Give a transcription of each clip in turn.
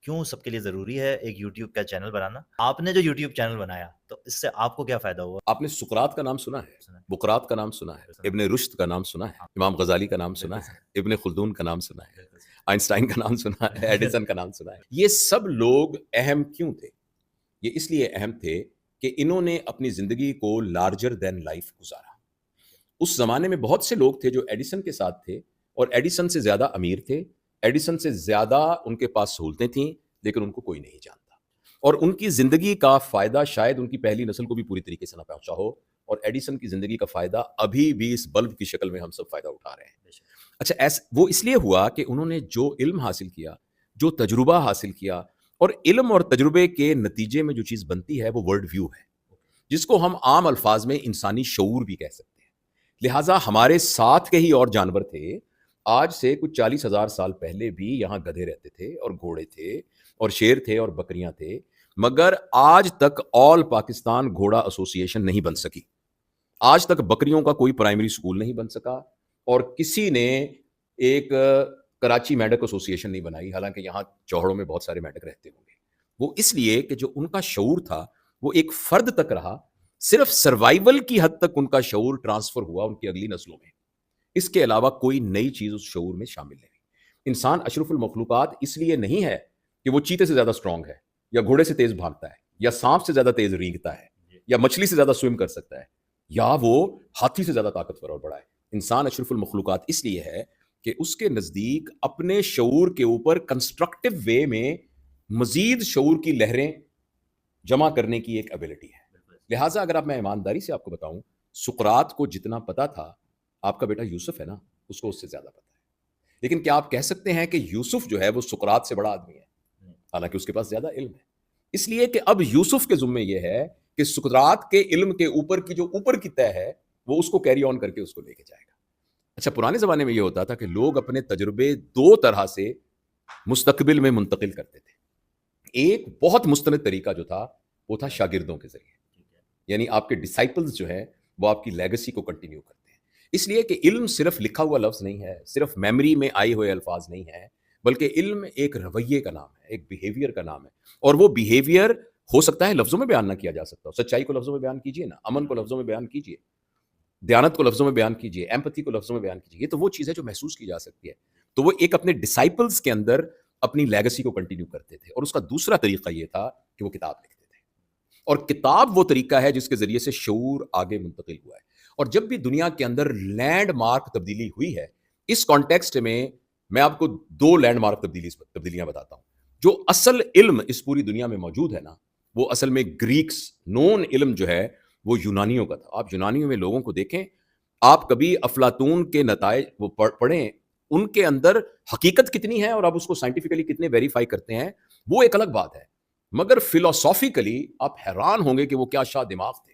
کیوں سب کے لیے ضروری ہے ایک یوٹیوب کا چینل بنانا؟ آپ نے جو یوٹیوب چینل بنایا تو اس سے آپ کو کیا فائدہ ہوا؟ آپ نے سقراط کا نام سنا ہے، بقراط کا نام سنا ہے، ابن رشد کا نام سنا ہے، امام غزالی کا نام سنا ہے، ابن خلدون کا نام سنا ہے، آئنسٹائن کا نام سنا ہے، ایڈیسن کا نام سنا ہے. یہ سب لوگ اہم کیوں تھے؟ یہ اس لیے اہم تھے کہ انہوں نے اپنی زندگی کو لارجر دین لائف گزارا. اس زمانے میں بہت سے لوگ تھے جو ایڈیسن کے ساتھ تھے اور ایڈیسن سے زیادہ امیر تھے، ایڈیسن سے زیادہ ان کے پاس سہولتیں تھیں، لیکن ان کو کوئی نہیں جانتا. اور ان کی زندگی کا فائدہ شاید ان کی پہلی نسل کو بھی پوری طریقے سے نہ پہنچا ہو، اور ایڈیسن کی زندگی کا فائدہ ابھی بھی اس بلب کی شکل میں ہم سب فائدہ اٹھا رہے ہیں. اچھا، وہ اس لیے ہوا کہ انہوں نے جو علم حاصل کیا، جو تجربہ حاصل کیا، اور علم اور تجربے کے نتیجے میں جو چیز بنتی ہے وہ ورلڈ ویو ہے، جس کو ہم عام الفاظ میں انسانی شعور بھی کہہ سکتے ہیں. لہٰذا ہمارے ساتھ کے ہی اور جانور تھے. آج سے کچھ 40,000 سال پہلے بھی یہاں گدھے رہتے تھے اور گھوڑے تھے اور شیر تھے اور بکریاں تھے، مگر آج تک آل پاکستان گھوڑا ایسوسی ایشن نہیں بن سکی. آج تک بکریوں کا کوئی پرائمری اسکول نہیں بن سکا، اور کسی نے ایک کراچی میڈک ایسوسی ایشن نہیں بنائی، حالانکہ یہاں چوہڑوں میں بہت سارے میڈک رہتے ہوں گے. وہ اس لیے کہ جو ان کا شعور تھا وہ ایک فرد تک رہا، صرف سروائیول کی حد تک ان کا شعور ٹرانسفر ہوا ان کی اگلی نسلوں میں. اس کے علاوہ کوئی نئی چیز اس شعور میں شامل نہیں. انسان اشرف المخلوقات اس لیے نہیں ہے کہ وہ چیتے سے زیادہ اسٹرانگ ہے، یا گھوڑے سے تیز بھاگتا ہے، یا سانپ سے زیادہ تیز رینگتا ہے، یا مچھلی سے زیادہ سوئم کر سکتا ہے، یا وہ ہاتھی سے زیادہ طاقتور اور بڑا ہے. انسان اشرف المخلوقات اس لیے ہے کہ اس کے نزدیک اپنے شعور کے اوپر کنسٹرکٹیو وے میں مزید شعور کی لہریں جمع کرنے کی ایک ایبلٹی ہے. لہٰذا اگر میں ایمانداری سے آپ کو بتاؤں، سقراط کو جتنا پتا تھا آپ کا بیٹا یوسف ہے نا، اس کو اس سے زیادہ پتا ہے. لیکن کیا آپ کہہ سکتے ہیں کہ یوسف جو ہے وہ سقراط سے بڑا آدمی ہے؟ حالانکہ اس کے پاس زیادہ علم ہے. اس لیے کہ اب یوسف کے ذمے یہ ہے کہ سقراط کے علم کے اوپر کی جو اوپر کی طے ہے وہ اس کو کیری آن کر کے اس کو لے کے جائے گا. اچھا، پرانے زمانے میں یہ ہوتا تھا کہ لوگ اپنے تجربے دو طرح سے مستقبل میں منتقل کرتے تھے. ایک بہت مستند طریقہ جو تھا وہ تھا شاگردوں کے ذریعے، یعنی آپ کے ڈسائپلز جو ہیں وہ آپ کی لیگسی کو کنٹینیو کرتے ہیں. اس لیے کہ علم صرف لکھا ہوا لفظ نہیں ہے، صرف میموری میں آئے ہوئے الفاظ نہیں ہے، بلکہ علم ایک رویے کا نام ہے، ایک بیہیویئر کا نام ہے. اور وہ بیہیویئر ہو سکتا ہے لفظوں میں بیان نہ کیا جا سکتا ہو. سچائی کو لفظوں میں بیان کیجئے نا، امن کو لفظوں میں بیان کیجئے، دیانت کو لفظوں میں بیان کیجئے، ایمپتھی کو لفظوں میں بیان کیجئے. یہ تو وہ چیز ہے جو محسوس کی جا سکتی ہے. تو وہ ایک اپنے ڈسائپلز کے اندر اپنی لیگسی کو کنٹینیو کرتے تھے. اور اس کا دوسرا طریقہ یہ تھا کہ وہ کتاب لکھتے تھے. اور کتاب وہ طریقہ ہے جس کے ذریعے سے شعور آگے منتقل ہوا ہے. اور جب بھی دنیا کے اندر لینڈ مارک تبدیلی ہوئی ہے، اس کانٹیکسٹ میں آپ کو دو لینڈ مارک تبدیلیاں بتاتا ہوں. جو اصل علم اس پوری دنیا میں موجود ہے نا، وہ اصل میں گریکس نون علم جو ہے وہ یونانیوں کا تھا. آپ یونانیوں میں لوگوں کو دیکھیں، آپ کبھی افلاطون کے نتائج وہ پڑھیں، ان کے اندر حقیقت کتنی ہے اور آپ اس کو سائنٹیفکلی کتنے ویریفائی کرتے ہیں وہ ایک الگ بات ہے. مگر فلسافیکلی آپ حیران ہوں گے کہ وہ کیا شاہ دماغ تھے.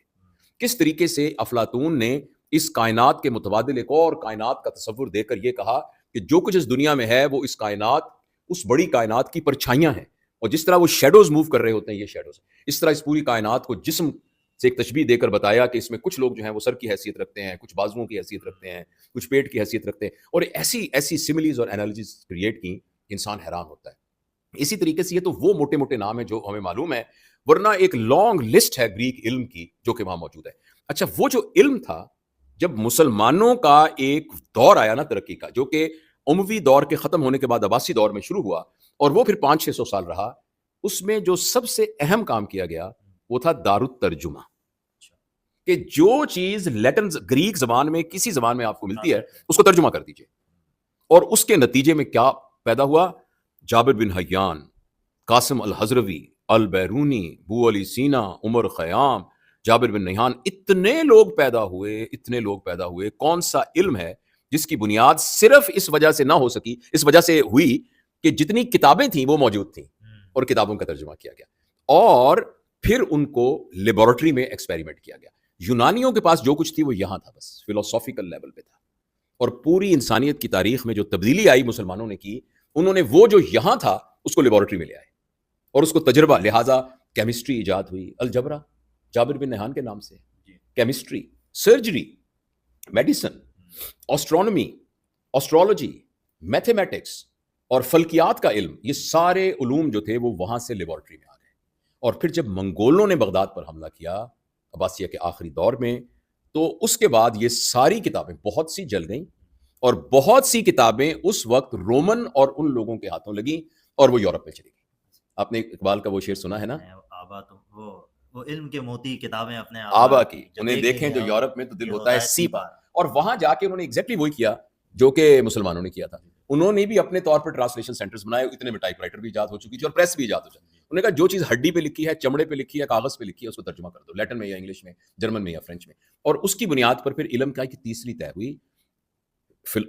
کس طریقے سے افلاطون نے اس کائنات کے متبادل ایک اور کائنات کا تصور دے کر یہ کہا کہ جو کچھ اس دنیا میں ہے وہ اس کائنات، اس بڑی کائنات کی پرچھائیاں ہیں، اور جس طرح وہ شیڈوز موو کر رہے ہوتے ہیں یہ شیڈوز، اس طرح اس پوری کائنات کو جسم سے ایک تشبیہ دے کر بتایا کہ اس میں کچھ لوگ جو ہیں وہ سر کی حیثیت رکھتے ہیں، کچھ بازوؤں کی حیثیت رکھتے ہیں، کچھ پیٹ کی حیثیت رکھتے ہیں، اور ایسی سملیز اور انالوجیز کریٹ کی، انسان حیران ہوتا ہے. اسی طریقے سے یہ تو وہ موٹے موٹے نام ہیں جو ہمیں معلوم ہے، ورنہ ایک لانگ لسٹ ہے گریک علم کی جو کہ وہاں موجود ہے. اچھا، وہ جو علم تھا، جب مسلمانوں کا ایک دور آیا نا ترقی کا، جو کہ اموی دور کے ختم ہونے کے بعد عباسی دور میں شروع ہوا اور وہ پھر 500-600 سال رہا، اس میں جو سب سے اہم کام کیا گیا وہ تھا دارالترجمہ. کہ جو چیز لیٹن گریک زبان میں کسی زبان میں آپ کو ملتی ہے اس کو ترجمہ کر دیجئے. اور اس کے نتیجے میں کیا پیدا ہوا؟ جابر بن حیان، قاسم الحضروی، البیرونی، بو علی سینا، عمر خیام، جابر بن نہیان، اتنے لوگ پیدا ہوئے. کون سا علم ہے جس کی بنیاد صرف اس وجہ سے نہ ہو سکی، اس وجہ سے ہوئی کہ جتنی کتابیں تھیں وہ موجود تھیں اور کتابوں کا ترجمہ کیا گیا، اور پھر ان کو لیبارٹری میں ایکسپیریمنٹ کیا گیا. یونانیوں کے پاس جو کچھ تھی وہ یہاں تھا، بس فلسافیکل لیول پہ تھا. اور پوری انسانیت کی تاریخ میں جو تبدیلی آئی مسلمانوں نے کی، انہوں نے وہ جو یہاں تھا اس کو لیبارٹری میں لے آئے اور اس کو تجربہ. لہٰذا کیمسٹری ایجاد ہوئی، الجبرا جابر بن نہیان کے نام سے، کیمسٹری، سرجری، میڈیسن، اسٹرونومی، اسٹرولوجی، میتھمیٹکس، اور فلکیات کا علم، یہ سارے علوم جو تھے وہ وہاں سے لیبارٹری میں آ گئے. اور پھر جب منگولوں نے بغداد پر حملہ کیا عباسیہ کے آخری دور میں، تو اس کے بعد یہ ساری کتابیں بہت سی جل گئیں، اور بہت سی کتابیں اس وقت رومن اور ان لوگوں کے ہاتھوں لگیں اور وہ یورپ میں چلی گئی. آپ نے اقبال کا وہ شعر سنا ہے نا، آبا تو وہ علم کے موتی کتابیں اپنے آبا کی انہیں دیکھیں جو یورپ میں تو دل ہوتا ہے سی پار. اور وہاں جا کے انہوں نے ایگزیکٹلی وہی کیا جو کہ مسلمانوں نے کیا تھا. انہوں نے بھی اپنے طور پر ٹرانسلیشن سینٹرز بنائے. اتنے میں ٹائپ رائٹر بھی ایجاد ہو چکی تھی اور پریس بھی ایجاد ہو چکی. انہوں نے کہا جو چیز ہڈی پہ لکھی ہے، چمڑے پہ لکھی ہے، کاغذ پہ لکھی ہے، اس کو ترجمہ کر دو، لیٹن میں یا انگلش میں، جرمن میں یا فرینچ میں. اور اس کی بنیاد پر پھر علم کا ایک تیسری طے ہوئی.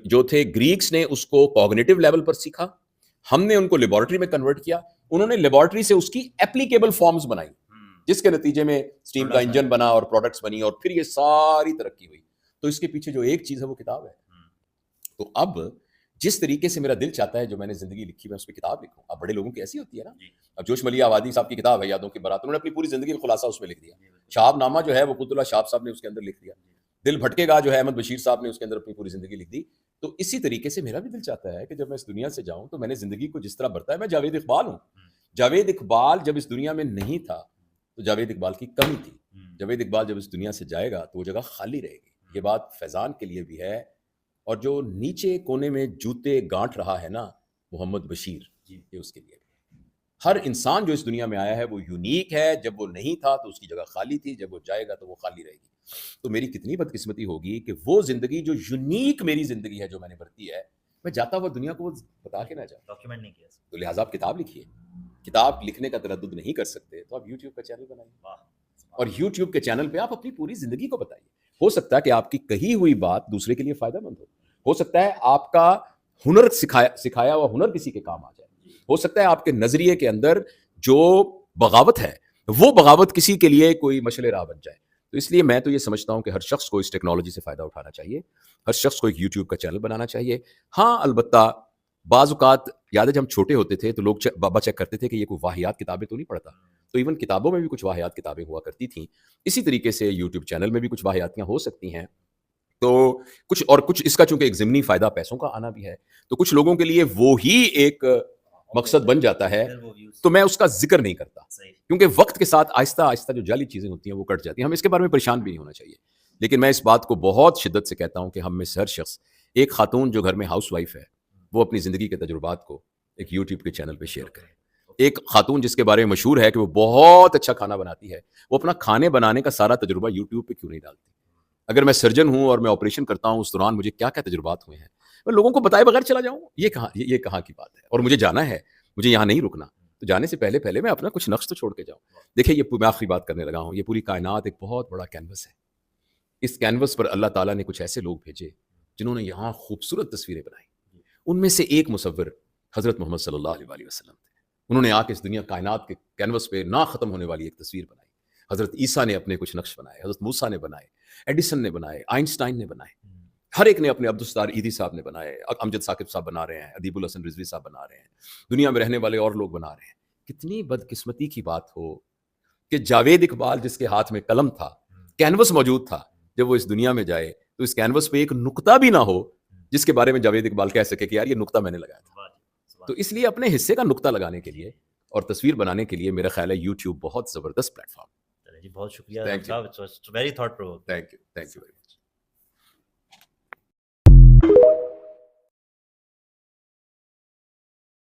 جو تھے گریکس نے اس کو کوگنیٹو لیول پر سیکھا، ہم نے ان کو لیبارٹری میں کنورٹ کیا، انہوں نے لیبارٹری سے اس کی اپلیکیبل فارمز بنائی، جس کے نتیجے میں اسٹیم کا انجن بنا اور پروڈکٹس بنی، اور پھر یہ ساری ترقی ہوئی. تو اس کے پیچھے جو ایک چیز ہے وہ کتاب ہے. تو اب جس طریقے سے میرا دل چاہتا ہے جو میں نے زندگی لکھی میں اس پہ کتاب لکھوں. اب بڑے لوگوں کی ایسی ہوتی ہے نا. اب جوش ملیح آبادی صاحب کی کتاب ہے یادوں کی بارات، انہوں نے اپنی پوری زندگی کا خلاصہ اس میں لکھ دیا. شہاب نامہ جو ہے وہ قطب اللہ شہاب صاحب نے اس کے اندر لکھ دیا. دل بھٹکے گا جو ہے احمد بشیر صاحب نے اس کے اندر اپنی پوری زندگی لکھ دی. تو اسی طریقے سے میرا بھی دل چاہتا ہے کہ جب میں اس دنیا سے جاؤں تو میں نے زندگی کو جس طرح برتا ہے. میں جاوید اقبال ہوں. جاوید اقبال جب اس دنیا میں نہیں تھا تو جاوید اقبال کی کمی تھی. جاوید اقبال جب اس دنیا سے جائے گا تو وہ جگہ خالی رہے گی. یہ بات فیضان کے لیے بھی ہے. اور جو نیچے کونے میں جوتے گانٹ رہا ہے نا محمد بشیر، یہ اس کے لیے بھی. ہر انسان جو اس دنیا میں آیا ہے وہ یونیک ہے. جب وہ نہیں تھا تو اس کی جگہ خالی تھی، جب وہ جائے گا تو وہ خالی رہے گی. تو میری کتنی بدقسمتی ہوگی کہ وہ زندگی جو یونیک میری زندگی ہے جو میں نے برتی ہے، میں جاتا ہوا دنیا کو وہ بتا کے نہ جاؤں، ڈاکیومنٹ نہیں کیا. تو لہٰذا آپ کتاب لکھیے. کتاب لکھنے کا تردد نہیں کر سکتے تو آپ یوٹیوب کا چینل بنائیے، اور یوٹیوب کے چینل پہ آپ اپنی پوری زندگی کو بتائیے. ہو سکتا ہے کہ آپ کی کہی ہوئی بات دوسرے کے لیے فائدہ مند ہو سکتا ہے آپ کا ہنر سکھایا ہوا ہنر کسی کے کام آ جائے. ہو سکتا ہے آپ کے نظریے کے اندر جو بغاوت ہے وہ بغاوت کسی کے لیے کوئی مشعل راہ بن جائے. تو اس لیے میں تو یہ سمجھتا ہوں کہ ہر شخص کو اس ٹیکنالوجی سے فائدہ اٹھانا چاہیے. ہر شخص کو ایک یوٹیوب کا چینل بنانا چاہیے. ہاں البتہ بعض اوقات یاد ہے جب ہم چھوٹے ہوتے تھے تو لوگ بابا چیک کرتے تھے کہ یہ کوئی واہیات کتابیں تو نہیں پڑھتا. تو ایون کتابوں میں بھی کچھ واہیات کتابیں ہوا کرتی تھیں. اسی طریقے سے یوٹیوب چینل میں بھی کچھ واہیاتیاں ہو سکتی ہیں. تو کچھ اس کا چونکہ ایک ضمنی فائدہ پیسوں کا آنا بھی ہے، تو کچھ لوگوں کے لیے وہ ہی ایک مقصد بن جاتا ہے. تو میں اس کا ذکر نہیں کرتا کیونکہ وقت کے ساتھ آہستہ آہستہ جو جعلی چیزیں ہوتی ہیں وہ کٹ جاتی ہیں. ہم اس کے بارے میں پریشان بھی نہیں ہونا چاہیے. لیکن میں اس بات کو بہت شدت سے کہتا ہوں کہ ہم میں سے ہر شخص، ایک خاتون جو گھر میں ہاؤس وائف ہے، وہ اپنی زندگی کے تجربات کو ایک یوٹیوب کے چینل پہ شیئر کرے. ایک خاتون جس کے بارے میں مشہور ہے کہ وہ بہت اچھا کھانا بناتی ہے، وہ اپنا کھانے بنانے کا سارا تجربہ یوٹیوب پہ کیوں نہیں ڈالتی؟ اگر میں سرجن ہوں اور میں آپریشن کرتا ہوں اس دوران مجھے کیا کیا تجربات ہوئے ہیں، میں لوگوں کو بتائے بغیر چلا جاؤں؟ یہ کہاں کی بات ہے؟ اور مجھے جانا ہے، مجھے یہاں نہیں رکنا. تو جانے سے پہلے میں اپنا کچھ نقش تو چھوڑ کے جاؤں. دیکھیں یہ میں آخری بات کرنے لگا ہوں. یہ پوری کائنات ایک بہت بڑا کینوس ہے. اس کینوس پر اللہ تعالیٰ نے کچھ ایسے لوگ بھیجے جنہوں نے یہاں خوبصورت تصویریں بنائی. ان میں سے ایک مصور حضرت محمد صلی اللہ علیہ وسلم تھے. انہوں نے آ کے اس دنیا کائنات کے کینوس پہ نہ ختم ہونے والی ایک تصویر بنائی. حضرت عیسیٰ نے اپنے کچھ نقش بنائے، حضرت موسیٰ نے بنائے، ایڈیسن نے بنائے، آئنسٹائن نے بنائے، ہر ایک نے اپنے عبدالستار ایدھی صاحب نے بنائے، امجد ثاقب صاحب بنا رہے ہیں، ادیب الحسن رضوی صاحب بنا رہے ہیں، دنیا میں رہنے والے اور لوگ بنا رہے ہیں. کتنی بدقسمتی کی بات ہو کہ جاوید اقبال جس کے ہاتھ میں قلم تھا، کینوس موجود تھا، جب وہ اس دنیا میں جائے تو اس کینوس پہ ایک نقطہ بھی نہ ہو جس کے بارے میں جاوید اقبال کہہ سکے کہ یار یہ نقطہ میں نے لگایا تھا. تو اس لیے اپنے حصے کا نقطہ لگانے کے لیے اور تصویر بنانے کے لیے میرا خیال ہے یوٹیوب بہت زبردست پلیٹ فارم. جی بہت شکریہ. Very thought provoking. Thank you.